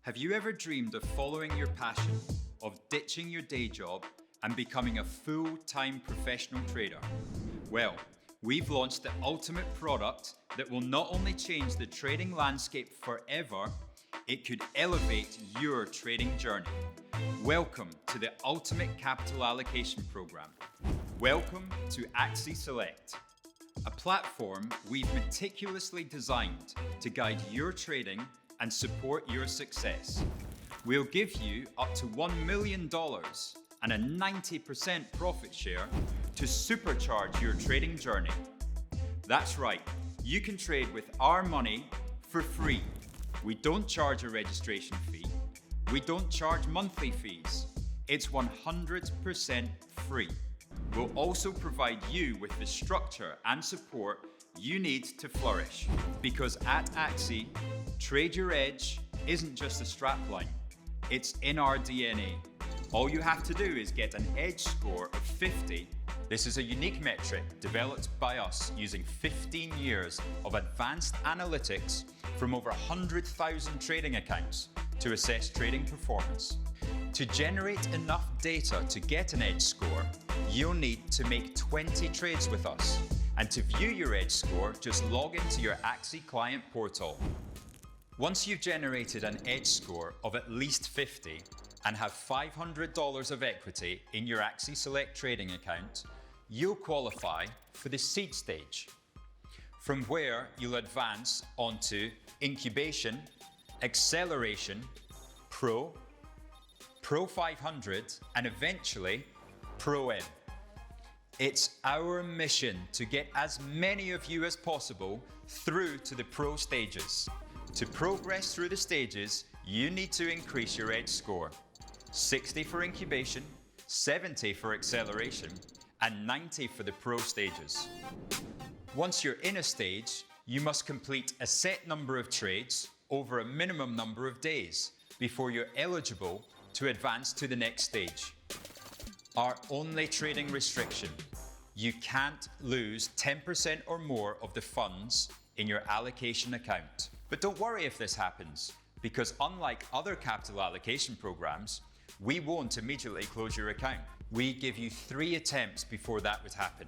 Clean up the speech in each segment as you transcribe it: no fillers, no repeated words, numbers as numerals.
Have you ever dreamed of following your passion, of ditching your day job and becoming a full-time professional trader? Well, we've launched the ultimate product that will not only change the trading landscape forever, it could elevate your trading journey. Welcome to the Ultimate Capital Allocation Program. Welcome to Axi Select, a platform we've meticulously designed to guide your trading and support your success. We'll give you up to $1 million and a 90% profit share to supercharge your trading journey. That's right, you can trade with our money for free. We don't charge a registration fee. We don't charge monthly fees. It's 100% free. We'll also provide you with the structure and support you need to flourish. Because at Axi, Trade Your Edge isn't just a strapline, it's in our DNA. All you have to do is get an edge score of 50. This is a unique metric developed by us using 15 years of advanced analytics from over 100,000 trading accounts to assess trading performance. To generate enough data to get an edge score, you'll need to make 20 trades with us. And to view your edge score, just log into your Axi client portal. Once you've generated an edge score of at least 50 and have $500 of equity in your Axi Select trading account, you'll qualify for the seed stage, from where you'll advance onto incubation, acceleration, Pro 500, and eventually Pro M. It's our mission to get as many of you as possible through to the Pro stages. To progress through the stages, you need to increase your edge score. 60 for incubation, 70 for acceleration, and 90 for the Pro stages. Once you're in a stage, you must complete a set number of trades over a minimum number of days before you're eligible to advance to the next stage. Our only trading restriction: you can't lose 10% or more of the funds in your allocation account. But don't worry if this happens, because unlike other capital allocation programs, we won't immediately close your account. We give you 3 attempts before that would happen.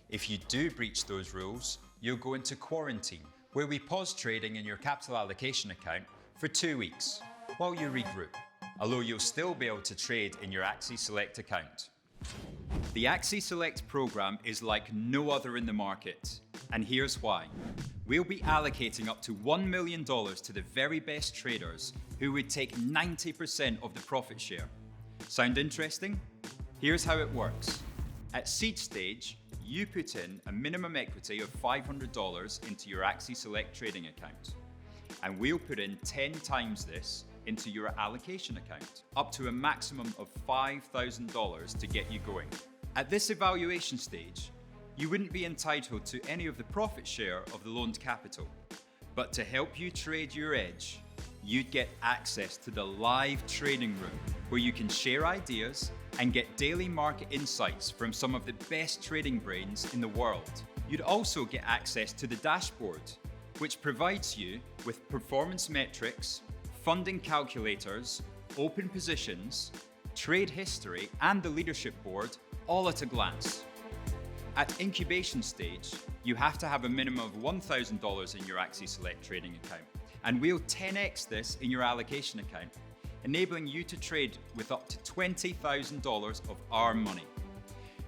If you do breach those rules, you'll go into quarantine, where we pause trading in your capital allocation account for 2 weeks while you regroup, although you'll still be able to trade in your Axi Select account. The Axi Select program is like no other in the market, and here's why. We'll be allocating up to $1 million to the very best traders who would take 90% of the profit share. Sound interesting? Here's how it works. At seed stage, you put in a minimum equity of $500 into your Axi Select trading account, and we'll put in 10 times this into your allocation account, up to a maximum of $5,000 to get you going. At this evaluation stage, you wouldn't be entitled to any of the profit share of the loaned capital, but to help you trade your edge, you'd get access to the live trading room, where you can share ideas and get daily market insights from some of the best trading brains in the world. You'd also get access to the dashboard, which provides you with performance metrics, funding calculators, open positions, trade history, and the leadership board all at a glance. At incubation stage, you have to have a minimum of $1,000 in your Axi Select trading account, and we'll 10x this in your allocation account, enabling you to trade with up to $20,000 of our money.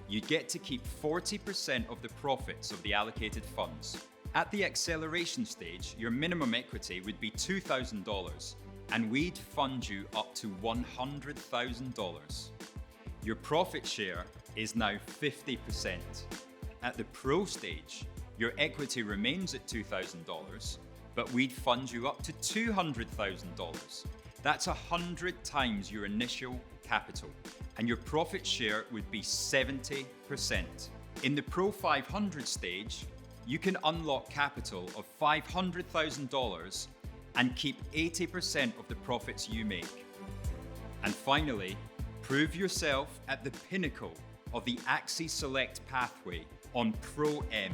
You get to keep 40% of the profits of the allocated funds. At the acceleration stage, your minimum equity would be $2,000, and we'd fund you up to $100,000. Your profit share is now 50%. At the Pro stage, your equity remains at $2,000, but we'd fund you up to $200,000. That's 100 times your initial capital, and your profit share would be 70%. In the Pro 500 stage, you can unlock capital of $500,000 and keep 80% of the profits you make. And finally, prove yourself at the pinnacle of the Axi Select pathway on Pro M.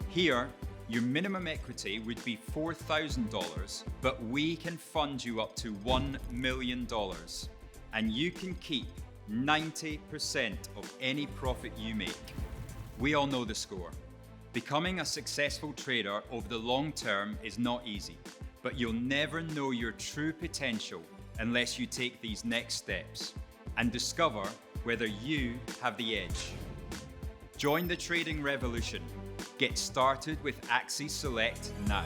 Here, Your minimum equity would be $4,000, but we can fund you up to $1 million. And you can keep 90% of any profit you make. We all know the score. Becoming a successful trader over the long term is not easy, but you'll never know your true potential unless you take these next steps and discover whether you have the edge. Join the trading revolution. Get started with Axi Select now.